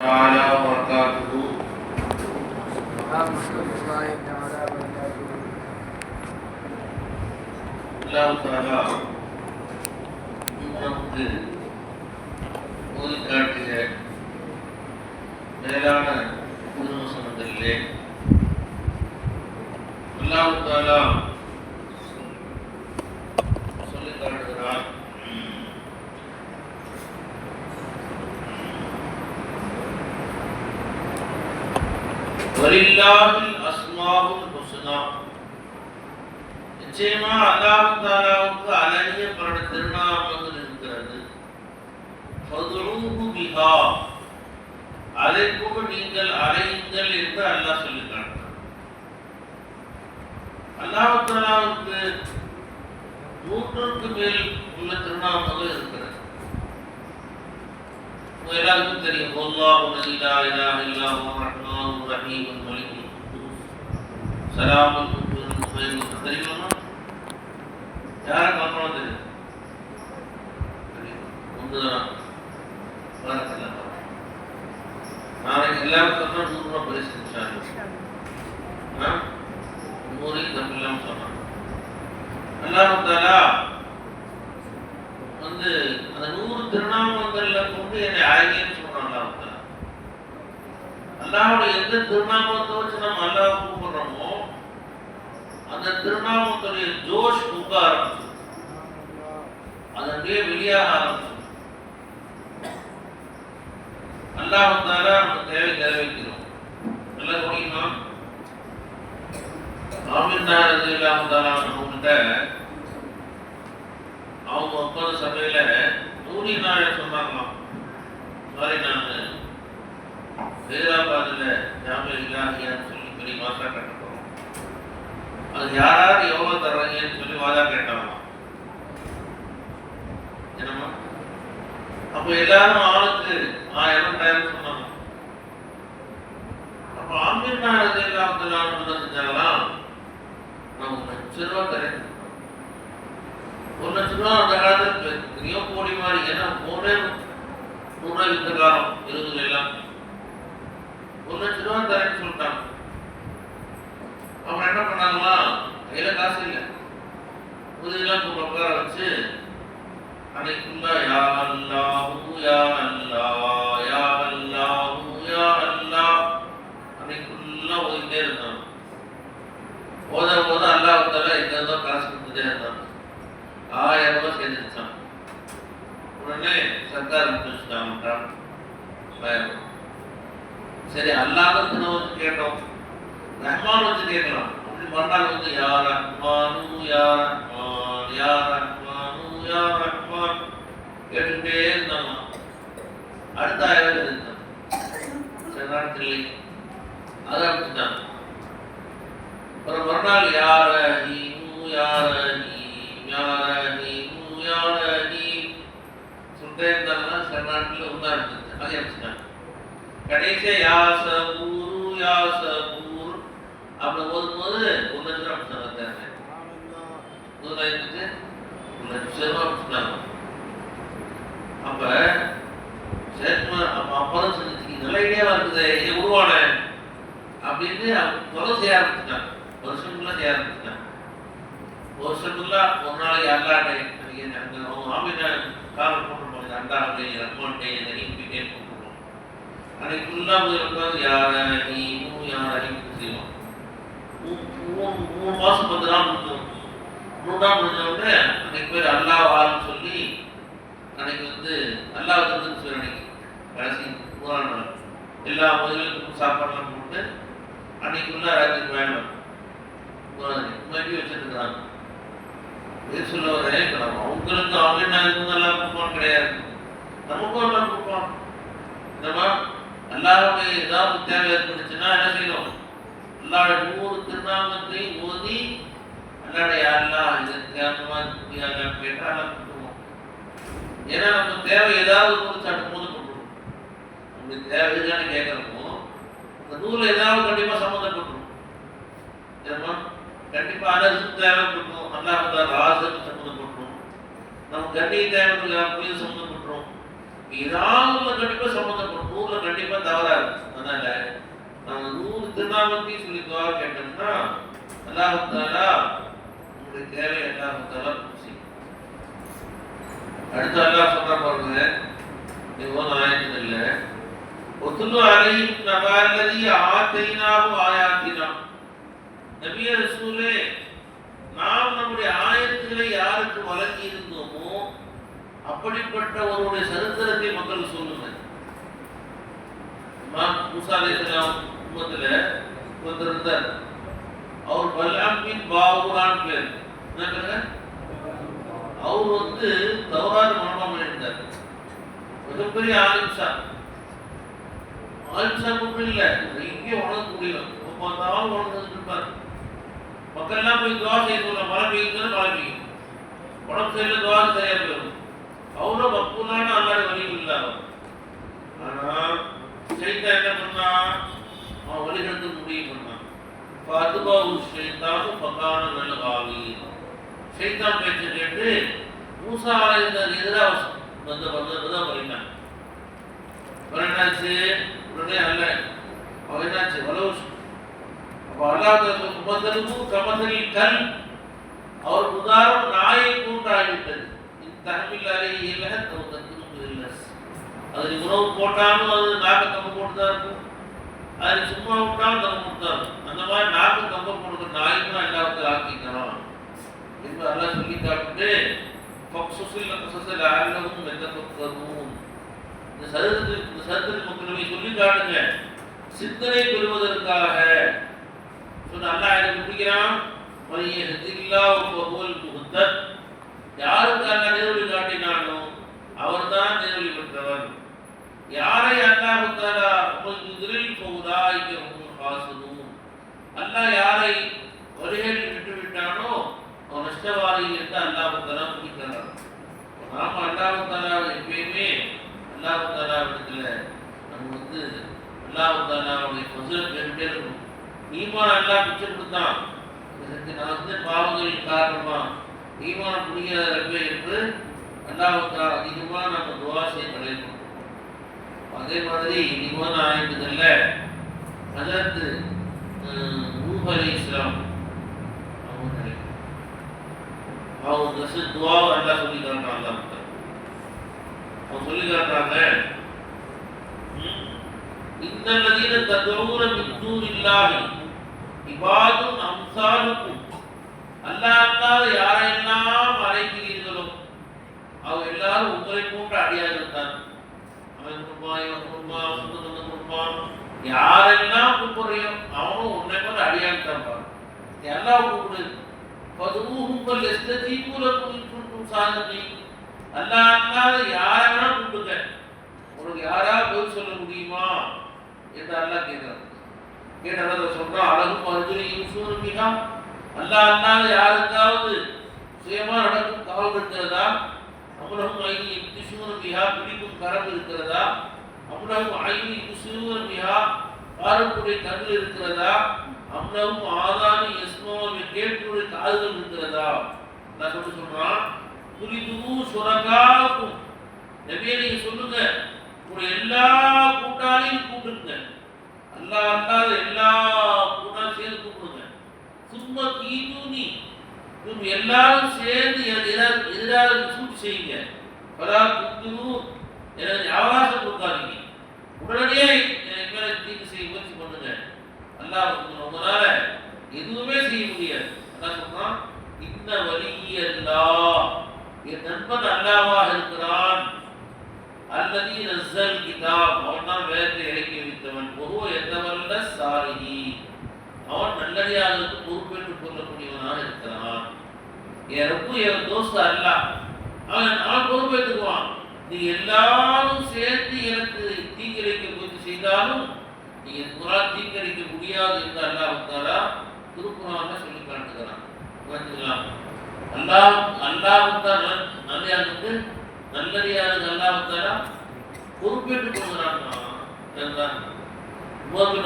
تعالى وبركاته. அல்லாஹ் தஆலா நமக்கு காட்டிய மேலான திருவசனங்களிலே அல்லாஹ் தஆலா சொல்லி காட்டுகிறார். வலில்லாஹில் அஸ்மாஉல் ஹுஸ்னா, நிச்சயமா அல்லாஹ் தஆலாவுக்கு அழகிய பல திருநாமங்கள் இருக்கிறது. ஃபதுஊஹு பிஹா, அதை கொண்டு நீங்கள் அழையுங்கள் என்று அல்லாஹ் சொல்லுகிறார். அல்லாஹ் தஆலாவுக்கு 100க்கு மேல் உள்ள திருநாமங்கள் இருக்கிறது. எல்லாருக்கும் தெரியும். அல்லாஹு லா இலாஹ இல்லா ஹுவ ரஹ்மானுர் ரஹீமுல் மலிக்குல் குத்தூஸ் ஸலாமுல் முஃமினுல் தெரியுமா? யாரை பார்க்கணும் தெரியும்? ஒன்றுதான். நாளைக்கு எல்லாரும் சொன்னா 100 ரூபாய் பரிசு கொடுத்தாங்க. 100 தப்பில்லாம சொன்னாங்க. அல்லாஹ் தஆலா வந்து அந்த 100 திருநாமங்கள்ல கொண்டு என்னை அழகின்னு சொல்றான். அல்லாஹ்வுடைய எந்த திருநாமத்தை வச்சு நம்ம அல்லாஹ் கூப்பிடுறோமோ அந்த திருநாமத்துடைய ஜோஷ் உங்க ஆரம்பிச்சு, அது அப்படியே வெளியாக ஆரம்பிச்சு. அல்லாஹ் தஆலா நம்ம தேவை நிறைவேற்றுறோம். நல்லா கவனிக்கணுமா? ஆமினா ரலியல்லாஹு தஆலா அவங்கள்ட்ட அவங்க உட்கார்ந்த சபையில நூறி நாள சொன்னாங்களாம், சாரி நான் ஹைதராபாத்ல ஜாமியா இலாஹியான்னு சொல்லி பெரிய மாசா கட்ட போறோம், அது யாராவது எவ்வளவு தர்றாங்கன்னு சொல்லி வாதா கேட்டாங்களாம். என்னமா அப்ப எல்லாரும் ஆளுக்கு 1000 சொன்னாங்க. அப்ப ஆமினா ரலியல்லாஹு தஆலா என்ன செஞ்சாங்களாம், நான் 1 லட்சம் ரூபாய் தரேன். 1 லட்சம் ரூபாய் அந்த காலத்துல பெரிய கோடி மாதிரி. ஏன்னா போனே 100 ரூபாய் வித்த காலம் 20 எல்லாம். 1 லட்சம் ரூபாய் தரேன்னு சொல்லிட்டாங்க. அவங்க என்ன பண்ணாங்களா, கையில காசு இல்லை, உதவியெல்லாம் உட்கார வச்சு அன்னைக்குள்ள யா அல்லாஹு யா அல்லாஹ் யா அல்லாஹு யா அல்லாஹ் அன்னைக்குள்ள ஓதிட்டே இருந்தாங்க. ஓத அல்லாஹ் தஆலா எங்க காசு கொடுத்துட்டே இருந்தாங்க. 1000 ரூபாய் சேர்ந்துச்சான். உடனே சர்க்கார் வச்சுட்டாங்க. சரி, அல்லாஹ்வுக்கு நம்ம வந்து கேட்டோம், ரஹ்மான் வச்சு கேட்கலாம். அப்படி மறுநாள் வந்து யா ரஹ்மானு யா ரஹ்மான் யா ரஹ்மானு யா ரஹ்மான் கேட்டுக்கிட்டே இருந்தாங்க. அடுத்த 1000 இருந்தாங்க. சில நேரத்தில் அதை வச்சுட்டாங்க. அப்புறம் மறுநாள் யா ரஹீமு யா ரஹீம் யா ரஹீமு யா ரஹீம் சொல்லிட்டே இருந்தாங்கன்னா சில நாட்டில் உண்டா இருந்துச்சு. அதை வச்சுட்டாங்க. கடைசியா யா சபூரு யா சபூர் அப்படி ஓதும்போது 1 லட்சம் ரூபாய் வச்சுட்டாங்க. 1 லட்சம் ரூபாய் வச்சுட்டாங்க. அப்ப அப்பதான் சொன்னிச்சு, நல்ல ஐடியாவா இருக்குது, இது உருவான அப்படின்னு தொலை செய்ய ஆரம்பிச்சுட்டாங்க. வருஷங்களா செய்ய ஆரம்பிச்சுட்டாங்க. வருஷங்களா ஒரு நாளைக்கு அல்லாட்டை அவங்க ஆமினா காலம் போட்டுருப்பாங்க. அல்லாஹ்டே ரஹ்மான்டே ரஹீம்டே போட்டுருப்பாங்க. அன்னைக்கு ஃபுல்லா உட்காந்து யா ரஹீமு யா ரஹீம் செய்வோம். 3 மாசம் 10 நாள் முடிஞ்சோம். 3 நாள் முடிஞ்சோடனே அன்னைக்கு பேர் அல்லாஹ் ஆள்னு சொல்லி அன்னைக்கு வந்து அல்லாஹ் வந்து சொல்லி அன்னைக்கு கடைசி 3 நாள் எல்லா முதலுக்கும் சாப்பாடுலாம் போட்டு அன்னைக்குள்ள ராத்திரி வேணும் மறுபடி வச்சுருக்காங்க. சொல்ல வரேன், அவங்களுக்கு ஆமினாவுக்கும் நல்லா கொடுப்பான் கிடையாது, நமக்கும் நல்லா கொடுப்பான். நம்ம அல்லாஹ்வுடைய ஏதாவது தேவை ஏற்பட்டுச்சுன்னா என்ன செய்யணும், அல்லாஹ்வுடைய 100 திருநாமத்தை ஓதி அல்லாஹ்வுடைய அல்லாஹ் இதற்கு அந்த மாதிரி கேட்டால் எல்லாம் கொடுத்துருவோம். ஏன்னா நம்ம தேவை ஏதாவது ஒரு சட்டம் போது கொடுத்துருவோம். நம்மளுக்கு தேவை எதுக்கான கேட்கறப்போ அந்த நூலில் ஏதாவது கண்டிப்பாக சம்மந்தப்பட்டுரும். ஏன்னா கண்டிப்பாக அரசுக்கு தேவைப்பட்டுரும், அல்லாஹ் ராசுக்கு சம்மந்தப்பட்டுரும், நம்ம கண்ணிய தேவைகளுக்கு சம்மந்தப்பட்டுரும். ஏதாவது கண்டிப்பாக சம்மந்தப்படும், 100 கண்டிப்பாக தவறாது. அதனால நம்ம 100 திருநாமத்தையும் சொல்லி துவா கேட்டோம்னா அல்லாஹ் தஆலா உங்களுடைய தேவை அல்லாஹ் தஆலா பூர்த்தி. அடுத்து அல்லாஹ் சொல்ற பாருங்க, இதுவும் ஆயத்துல ஒத்துலு அலைஹிம் நபஅல்லதி ஆதைனாஹு ஆயாத்தினா. நபியே ரசூலே, நாம் நம்முடைய ஆயத்துக்களை யாருக்கு வழங்கி இருந்தோமோ அப்படிப்பட்ட ஒருவருடைய சரித்திரத்தை மக்கள் சொல்லுங்க. மூசா அலைஹிஸ்ஸலாம் உம்மத்துல ஒருத்தர் இருந்தார். அவர் பல்ஆம் பின் பாவுரான் பேர். என்ன? அவர் தௌராத் மனப்பாடம் பண்ணியிருந்தார். மிகப்பெரிய ஆலிம்சா. ஆலிம்சா மட்டும் இல்லை, இங்கே உணர்ந்து முடியும். பார்த்தாலும் உணர்ந்து இருப்பார். மக்கள்லாம் போய் துவா செய்ய சொல்ல, மழை பெய்யுதுன்னு மழை பெய்யும், உடம்பு சரியில்லை துவா சரியா போயிடும். அவரும் மக்கூலான அல்லாத வழிகள் இல்லாத. ஆனால் ஷைத்தான் என்ன பண்ணா, அவன் வழிகெடுத்து முடிவு பண்ணான். அதுபாவு ஷைத்தானும் பக்கான நல்ல காவி. ஷைத்தான் பேச்சு கேட்டு மூசா அலைஹிஸ்ஸலாம் எதிராக தான் பண்ணினான். என்னாச்சு? உடனே அல்ல அவன் என்னாச்சு வலவு. அப்போ அல்லாஹ் முதலும் கமதலில் கல், அவர் உதாரணம் நாயை போன்று ஆகிவிட்டது. தகமில்லாலே இல்லை இல்லை. அதில் உணவு போட்டாலும் அது நாக்கு கம்ப போட்டு தான் இருக்கும், அதில் சும்மா விட்டாலும் கம்ப போட்டு தான் இருக்கும். அந்த மாதிரி நாக்கு கம்ப போடுற நாய்க்கும் எல்லாத்தையும் ஆக்கிக்கிறோம் என்று அல்லாஹ் சொல்லி காட்டுட்டு இந்த சரித்திர மக்களுமே சொல்லி காட்டுங்க, சிந்தனை பெறுவதற்காக சொன்ன அல்லாஹ் எனக்கு பிடிக்கிறான். யாருக்கு அல்லாஹ் நேர்வழி காட்டினானோ அவர்தான் நேர்வழி பெற்றவர். யாரை அல்லாஹ் தஆலா அல்லாஹ் யாரை வழிகளில் விட்டுவிட்டானோ அவன் நஷ்டவாதி என்று அல்லாஹ் தஆலா பிடிக்கிறார். நாம அல்லாஹ் தஆலா எப்பயுமே அல்லாஹ் தஆலா இடத்துல நம்ம அல்லாஹ் தஆலாவுடைய ஃபஸல் பெருண்டே இருக்கும். ஈமான் அல்லாஹ் பிச்சை கொடுத்தான், நான் பாவங்களின் காரணமா ஈமான் புரியாத ரப்பே என்று அல்லாஹ் தஆலா அதிகமாக நம்ம துவா செய்ய பழகிக்கணும். அதே மாதிரி இனிமான ஆயத்துக்கள்ல ஹஜரத் நூஹ் அலைஹிஸ்ஸலாம் அவங்க துவா அல்லாஹ் சொல்லி காட்டுறாங்க. அவங்க சொல்லி காட்டுறாங்க, இன்னல்லதீன ததுஊன மின் தூனில்லாஹி இபாதுன் அம்சாலுக்கும். அல்லாஹ் யாரெல்லாம் அழைக்கிறீர்களோ அவர் எல்லாரும் உங்களை போன்ற அடியார்கள் தான். அவன் குர்பான், இவன் குர்பான், சுத்தம் குர்பான், யாரெல்லாம் கூப்பிடுறியோ அவனும் உன்னை போன்ற அடியார்கள் தான் பாரு. எல்லாம் கூப்பிடு. பதுவுங்கள் எஸ்தீபுலக்கும் சாதனை. அல்லாஹ் யாரென்னா கூப்பிடுங்க, உனக்கு யாராவது பதில் சொல்ல முடியுமா என்று அல்லாஹ் கேட்கிறான். கேட்டதை சொல்றான், அழகும் மருதுரை யூசுமிகா. அல்லாஹ் யாருக்காவது சுயமா நடக்கும் காவல் இருக்கிறதா? அமுலகும் ஐநி யுக்திசூனபிஹா, பிடிக்கும் கரம் இருக்கிறதா? அமுலகும் ஐநி யுக்திசூனபிஹா, பார்க்கக்கூடிய கண்கள் இருக்கிறதா? அமுலகும் ஆதானி யஸ்மௌன, கேட்கக்கூடிய காதுகள் இருக்கிறதா? நான் சொல்றான், புரிதுவு சுரகாக்கும். நபியே நீங்க சொல்லுங்க, உங்களுடைய எல்லா கூட்டாளியும் கூப்பிடுங்க, அல்லாஹ் அல்லாத எல்லா கூட்டாலும் சேர்ந்து கூப்பிடுங்க. சும்மா தீனூனி, எல்லாரும் சேர்ந்து எதிராக சூட்டு செய்யுங்க. பலா குத்துரு, எனக்கு அவகாசம் கொடுக்காதீங்க, உடனடியே எனக்கு மேல தீங்கு செய்ய முயற்சி பண்ணுங்க. அல்லாஹ் உங்களால எதுவுமே செய்ய முடியாது. அல்லாஹ் சொல்றான், இன்ன வலியல்லாஹ், என் நண்பன் அல்லாஹ்வாக இருக்கிறான். அல்லதி நஸ்ஸல் கிதாப், அவன் தான் வேதத்தை இறக்கி வைத்தவன். ஒருவ எத்தவல்ல சாலிஹி, அவன் நல்லடியாருக்கு பொறுப்பேற்றுக் கொள்ளக்கூடியவனாக இருக்கிறான். என் ரப்பு என் தோஸ்து அல்லாஹ், அவன் பொறுப்பேற்றுக்குவான். நீ எல்லாரும் சேர்த்து எனக்கு தீங்கிழைக்க முயற்சி செய்தாலும் நீங்க உங்களால் தீங்கிழைக்க முடியாது என்று அல்லாஹ் தஆலா திருக்குர்ஆன்ல சொல்லி காட்டுகிறான். அல்லாஹ் தான் நல்லடியாருக்கு அல்லாஹ் தஆலா பொறுப்பேற்றுக் கொள்கிறான்.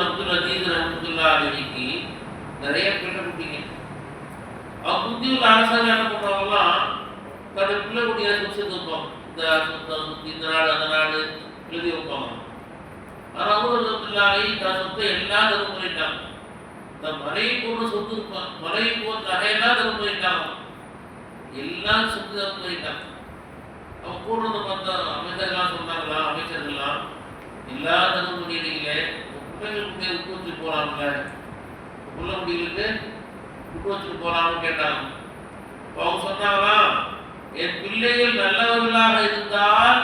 அப்துல் அஜீஸ் ரஹ்மத்துல்லாஹி அலைஹி நிறைய பிள்ளை குட்டிங்க. அவங்க புத்தியுள்ள அரசாங்கம் என்ன பண்றவங்கலாம் தன்னுடைய பிள்ளை குட்டியை சுற்றி வைப்பாங்க. இந்த இந்த நாடு அந்த நாடு எழுதி வைப்பாங்க. ஆனால் ஊரகத்தில்லாவே தான் சொத்தை எல்லாம் தரும் பண்ணிட்டாங்க. இந்த மலையை போன்ற சொத்து இருப்பான், மலையை போன்ற நகையெல்லாம் தரும் பண்ணிட்டாங்க, எல்லாம் சொத்து தரும் பண்ணிட்டாங்க. அவன் கூட பார்த்தா அமைச்சர்கள்லாம் சொன்னாங்களா, அமைச்சர்கள்லாம் எல்லா தரும் முடியலைங்களே, பிள்ளைகளுக்கு விட்டு வச்சு போகலாம்ல, உள்ள முடியலுக்கு விட்டு வச்சுட்டு போகலாம்னு கேட்டாங்க. அவங்க சொன்னாங்களா, என் பிள்ளைகள் நல்லவர்களாக இருந்தால்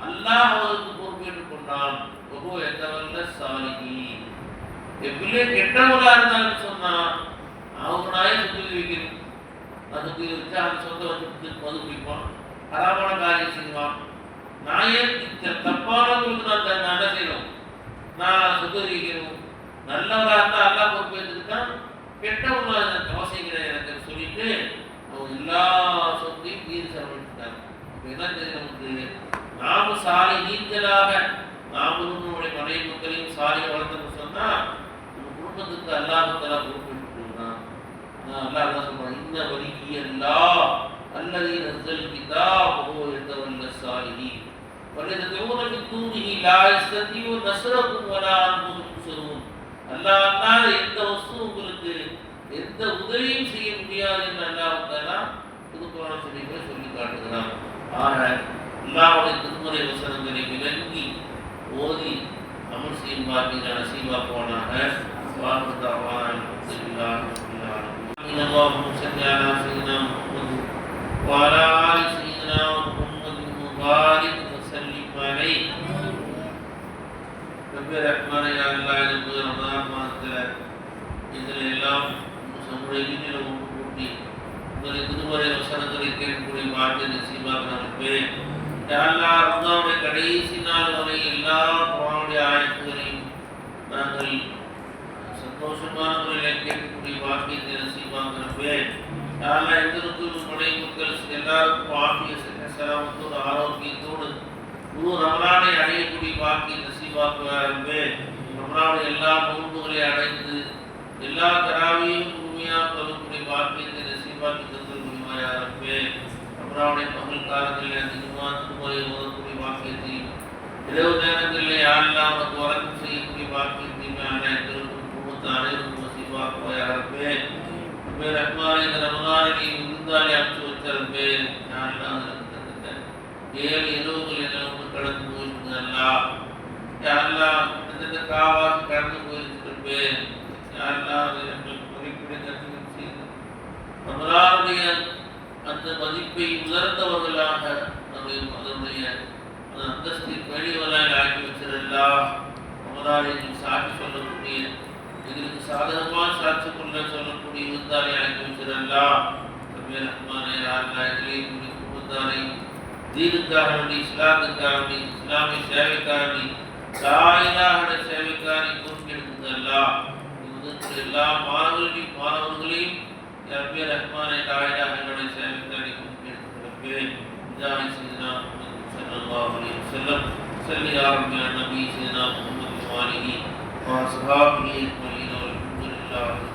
அல்லாஹ் அவருக்கு பொறுப்பேற்றுக் கொண்டான். எந்தவல்ல சாலிகி. என் பிள்ளை கெட்டவர்களாக இருந்தாலும் சொன்னா அவங்க நாயை சுத்தி வைக்கணும். அதுக்கு வச்சு அந்த சொந்த வச்சு மது குடிப்பான், அறாமான காரியம் செய்வான். நாயே தப்பானவங்களுக்கு நான் நட செய்யணும், நான் சுத்தரிக்கணும். நல்லவராக இருந்தால் அல்லா பொறுப்பேற்றுக்கிட்டான், கெட்டவர்களாக அவசியம் கிடையாது எனக்கு சொல்லிட்டு அவங்க எல்லா சொத்தையும் மீறி செலவழித்தாங்க. என்ன தெரியும் நமக்கு, நாம சாலை நீங்களாக நாமளும் நம்முடைய மனைவி மக்களையும் சாலையை வளர்த்தோம்னு சொன்னா நம்ம குடும்பத்துக்கு அல்லாஹ்வுத்தாலா பொறுப்பேற்றுக்கொள்கிறான். அல்லாஹ் தான் சொல்றான், இன்ன வலிகி அல்லாஹ் அல்லதி நஸல் கிதாபஹு யதவல்ல ஸாலிஹீன் வல்லதூன மின் தூனிஹி லா யஸ்ததியூ நஸ்ரஹும் வலா அன்ஹும் யுன்ஸரூன். அல்லாஹ் எந்த வஸ்து உங்களுக்கு எந்த உதவியும் செய்ய முடியாது என்று அல்லாஹ்வுத்தாலா திருக்குர்ஆன் ஷரீஃபிலே சொல்லி காட்டுகிறான். ஆக அல்லாஹ்வுடைய திருமறை வசனங்களை விளங்கி ஓதி அமல் செய்யும் பாக்கிய நசீபாக்குவானாக. வாஹ்தாவான அல்ஹம்துலில்லாஹி ரப்பில் ஆலமீன். அல்லாஹும்ம ஸல்லி அலா ஸய்யிதினா முஹம்மத் வ அலா ஆலி ஸய்யிதினா முஹம்மத் முபாரிக் வ ஸல்லிம் அலைஹி. ரப்பி ரஹ்மானே யா அல்லாஹ், இந்த ரமலான் மாதத்தில் இதில் எல்லாம் நம்முடைய வீட்டில் ஒன்று கூட்டி உங்களை திருமறை வசனங்களை கேட்கக்கூடிய பாக்கிய நசீபாக்குவானாக. ரமலானுடைய கடைசி நாள் வரை எல்லா குர்ஆனுடைய ஆயத்துகளையும் நாங்கள் சந்தோஷமான முறையில் கேட்கக்கூடிய பாக்கியத்தை நசீபாக்குகிறோமே. எங்களுக்கு மனைவி மக்கள் எல்லாருக்கும் ஆகிய சலாமத்தோடு ஆரோக்கியத்தோடு ரமலானை அடையக்கூடிய பாக்கிய நசீபாக்குவாருமே. ரமலானுடைய எல்லா நோன்புகளை அடைந்து எல்லா தராவையும் முழுமையாக கொள்ளக்கூடிய பாக்கியத்தை நசீபாக்கி தந்தல் முடியுமாயாருமே. ரமலானுடைய பகல் காலங்களில் அதிகமாக திருமறை ஓதக்கூடிய பாக்கியத்தையும் இரவு நேரங்களிலே யாரெல்லாம் அவனுக்கு வரக்கம் செய்யக்கூடிய பாக்கியத்தையும் அனைவருக்கும் குடும்பத்தை அனைவருக்கும் நசீபாக்குவாயாருமே. ரஹ்மான், இந்த ரமலானை விருந்தாளி அனுப்பிச்சு வச்சாருமே. யாரெல்லாம் தந்துட்ட 7 இரவுகள் என்ன கடந்து போயிட்டு அல்லாஹ், யாரெல்லாம் இந்த காவாசி கடந்து போயிருக்கிறப்பே, யாரெல்லாம் எங்களுக்கு மதிப்பீடு கற்றுக் செய்து ரமலானுடைய அந்த மதிப்பை உணர்ந்தவர்களாக அதனுடைய அந்தஸ்தை பெரியவர்களாக ஆக்கி வச்சிருந்தா. ரமலானில் சாட்சி சொல்லக்கூடிய, எங்களுக்கு சாதகமாக சாட்சி கொள்ள சொல்லக்கூடிய விருந்தாளி ஆக்கி வச்சிருந்தா. ரஹ்மானே எங்களையும் குடும்பத்தாரை தீனுக்காக வேண்டி, இஸ்லாத்துக்காக வேண்டி, இஸ்லாமிய சேவைக்காக தாயிலாக சேவைக்காக பொறுப்பெடுக்குதல்லா. எல்லா மாணவர்களையும் ரப்பி ரஹ்மானே தாயிலாக எங்களுடைய சேவைக்காக பொறுப்பெடுக்கிறேன். இதாய் சையதுனா முஹம்மது ஸல்லல்லாஹு அலைஹி வஸல்லம் ஸல்லி யா ரப்பி அலா நபி சையதுனா முஹம்மது வ ஆலிஹி வ அஸ்ஹாபிஹி அஜ்மஈன். அல்ஹம்துலில்லாஹ்.